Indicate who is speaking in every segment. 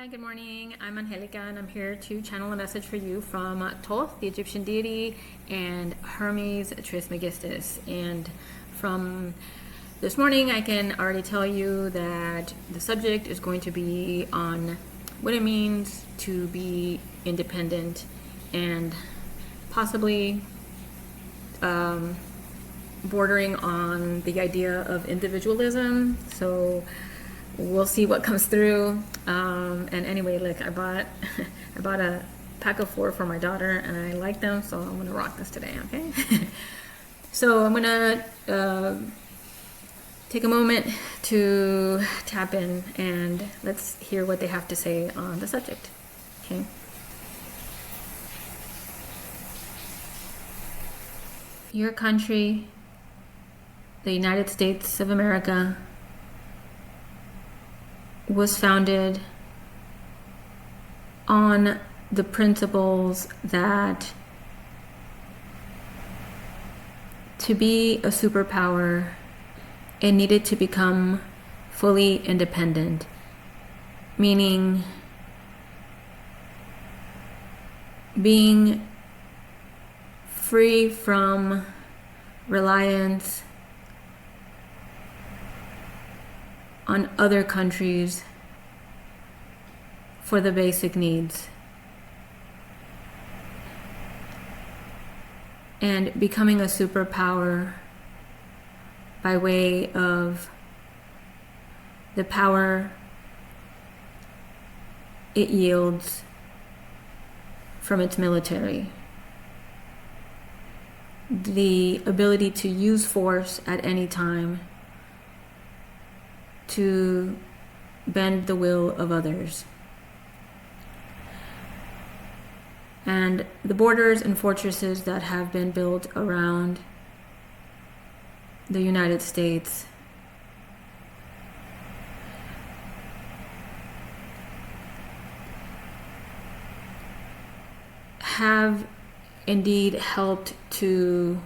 Speaker 1: Hi, good morning. I'm Angelica and I'm here to channel a message for you from Thoth, the Egyptian deity, and Hermes Trismegistus. And from this morning, I can already tell you that the subject is going to be on what it means to be independent and possibly bordering on the idea of individualism. So we'll see what comes through. And anyway, look, I bought a pack of 4 for my daughter, and I like them, so I'm gonna rock this today. Okay. So I'm gonna take a moment to tap in, and let's hear what they have to say on the subject. Okay. Your country, the United States of America, was founded on the principles that to be a superpower, it needed to become fully independent, meaning being free from reliance on other countries for the basic needs, and becoming a superpower by way of the power it yields from its military, the ability to use force at any time to bend the will of others. And the borders and fortresses that have been built around the United States have indeed helped to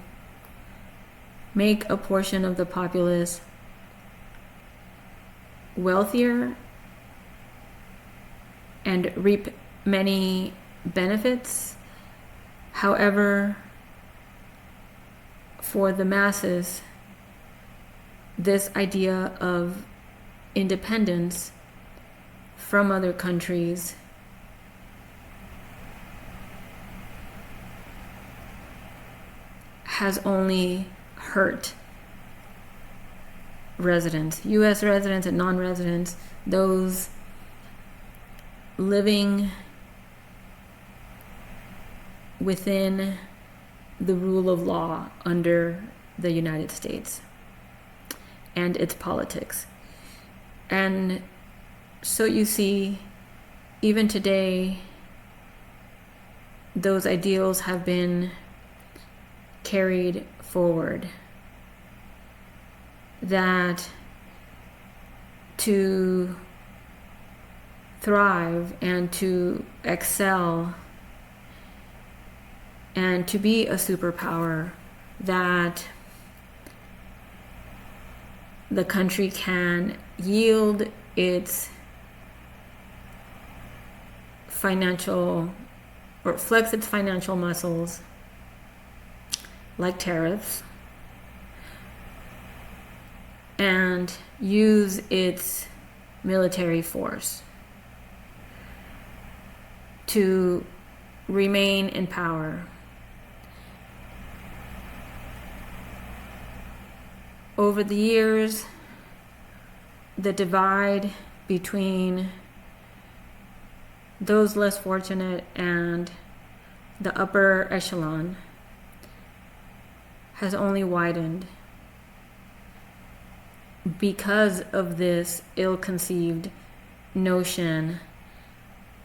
Speaker 1: make a portion of the populace wealthier and reap many benefits. However, for the masses, this idea of independence from other countries has only hurt residents, U.S. residents and non-residents, those living within the rule of law under the United States and its politics. And so you see, even today, those ideals have been carried forward, that to thrive and to excel and to be a superpower, that the country can yield its financial or flex its financial muscles like tariffs, and use its military force to remain in power. Over the years, the divide between those less fortunate and the upper echelon has only widened because of this ill-conceived notion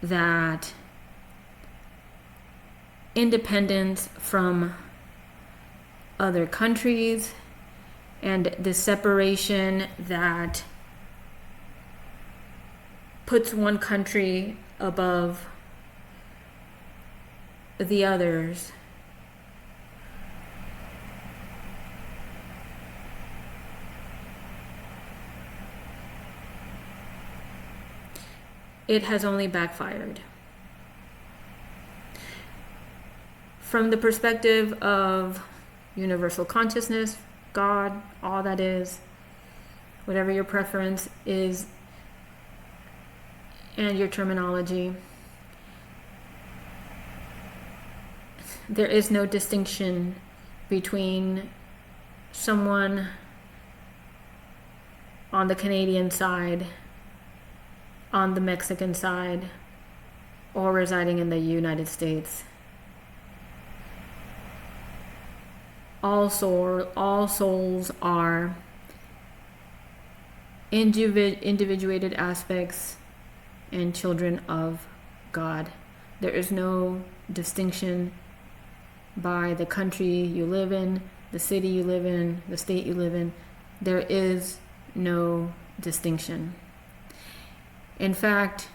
Speaker 1: that independence from other countries and the separation that puts one country above the others it has only backfired. From the perspective of universal consciousness, God, all that is, whatever your preference is, and your terminology, there is no distinction between someone on the Canadian side, on the Mexican side, or residing in the United States. All souls are individuated aspects and children of God. There is no distinction by the country you live in, the city you live in, the state you live in. There is no distinction. In fact,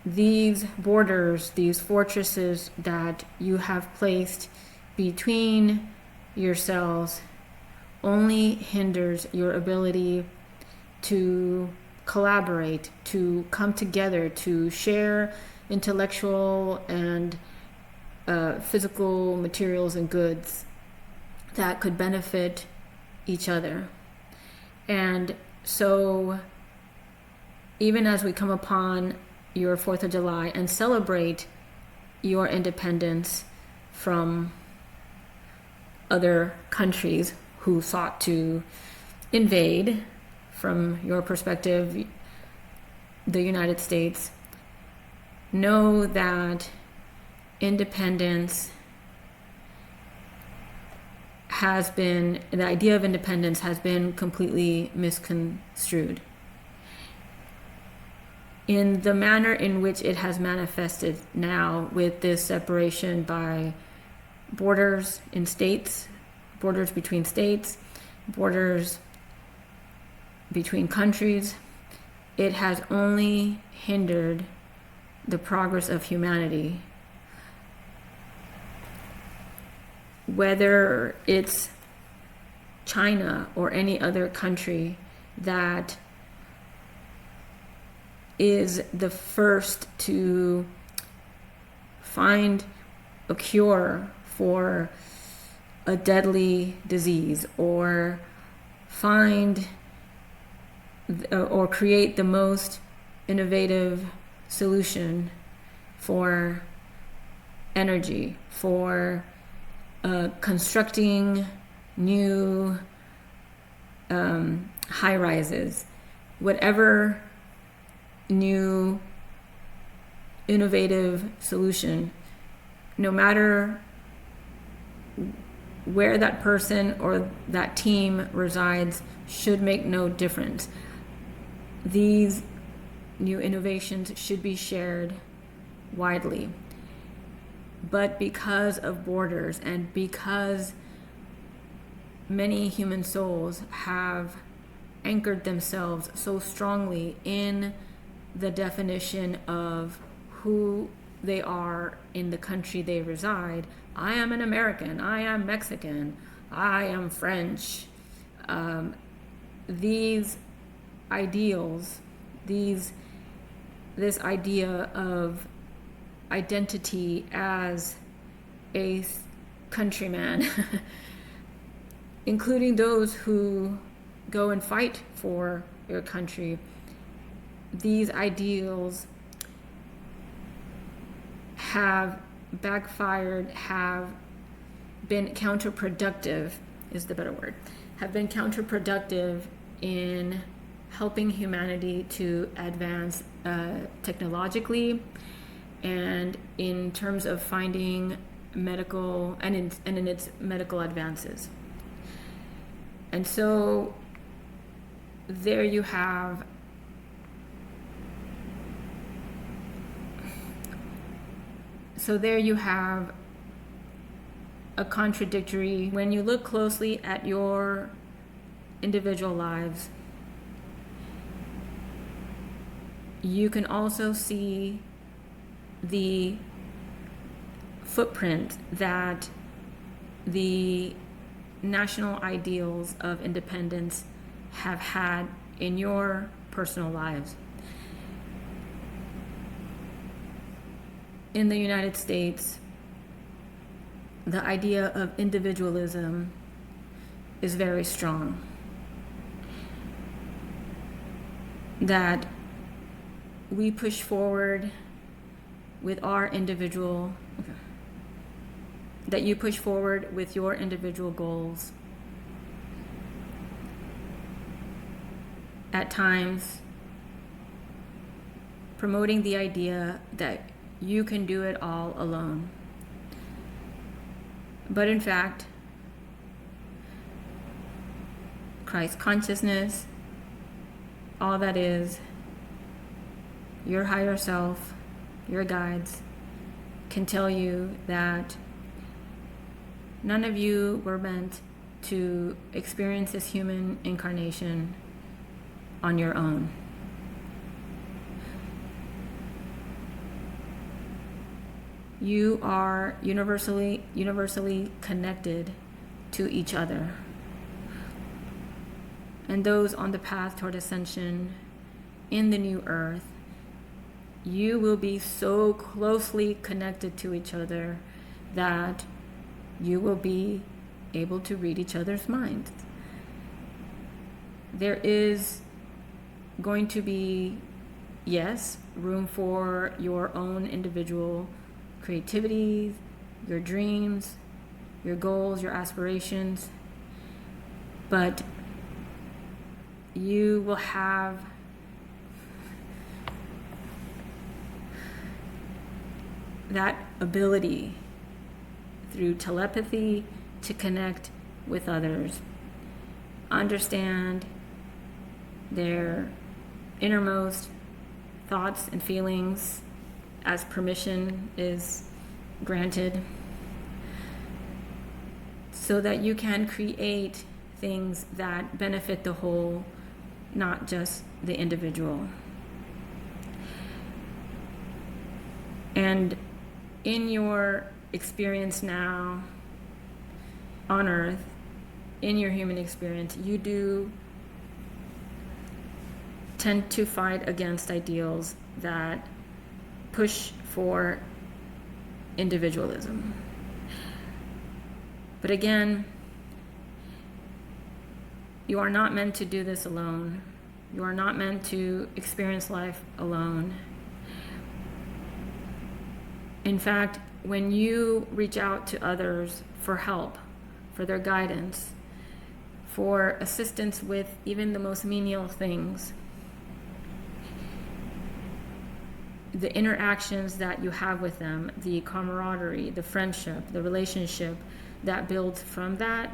Speaker 1: these borders, these fortresses that you have placed between yourselves only hinders your ability to collaborate, to come together, to share intellectual and physical materials and goods that could benefit each other. And so even as we come upon your 4th of July and celebrate your independence from other countries who sought to invade, from your perspective, the United States, know that independence has been, the idea of independence has been completely misconstrued in the manner in which it has manifested now, with this separation by borders in states, borders between states, borders between countries. It has only hindered the progress of humanity. Whether it's China or any other country that is the first to find a cure for a deadly disease, or find or create the most innovative solution for energy, for constructing new high rises, whatever new innovative solution, no matter where that person or that team resides, should make no difference. These new innovations should be shared widely. But because of borders, and because many human souls have anchored themselves so strongly in the definition of who they are in the country they reside. I am an American, I am Mexican, I am French. These ideals, this idea of identity as a countryman, including those who go and fight for your country, these ideals have backfired, have been counterproductive, is the better word, have been counterproductive in helping humanity to advance technologically, and in terms of finding medical, and in its medical advances. And so there you have a contradictory. When you look closely at your individual lives, you can also see the footprint that the national ideals of independence have had in your personal lives. In the United States, the idea of individualism is very strong. That we push forward with our individual, that you push forward with your individual goals. At times, promoting the idea that you can do it all alone. But in fact, Christ consciousness, all that is, your higher self, your guides, can tell you that none of you were meant to experience this human incarnation on your own. You are universally connected to each other. And those on the path toward ascension in the new earth, you will be so closely connected to each other that you will be able to read each other's minds. There is going to be, yes, room for your own individual creativity, your dreams, your goals, your aspirations, but you will have that ability through telepathy to connect with others, understand their innermost thoughts and feelings as permission is granted, so that you can create things that benefit the whole, not just the individual. And in your experience now on Earth, in your human experience, you do tend to fight against ideals that push for individualism. But again, you are not meant to do this alone. You are not meant to experience life alone. In fact, when you reach out to others for help, for their guidance, for assistance with even the most menial things, the interactions that you have with them, the camaraderie, the friendship, the relationship that builds from that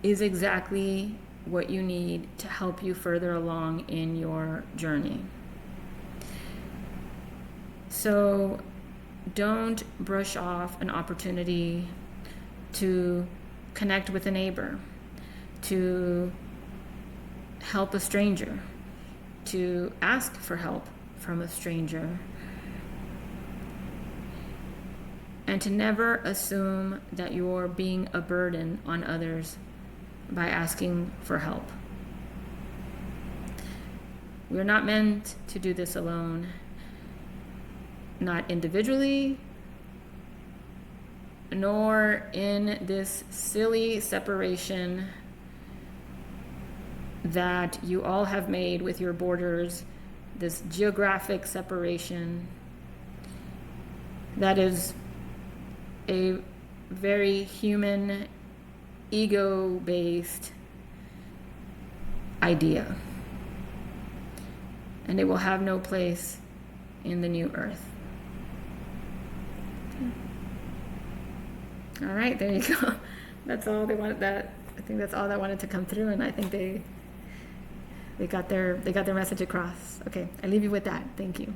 Speaker 1: is exactly what you need to help you further along in your journey. So don't brush off an opportunity to connect with a neighbor, to help a stranger, to ask for help from a stranger, and to never assume that you're being a burden on others by asking for help. We're not meant to do this alone, not individually, nor in this silly separation that you all have made with your borders, this geographic separation that is a very human, ego-based idea. And it will have no place in the new earth. All right, there you go. That's all they wanted. I think that's all that wanted to come through, and I think they got their message across. Okay, I leave you with that. Thank you.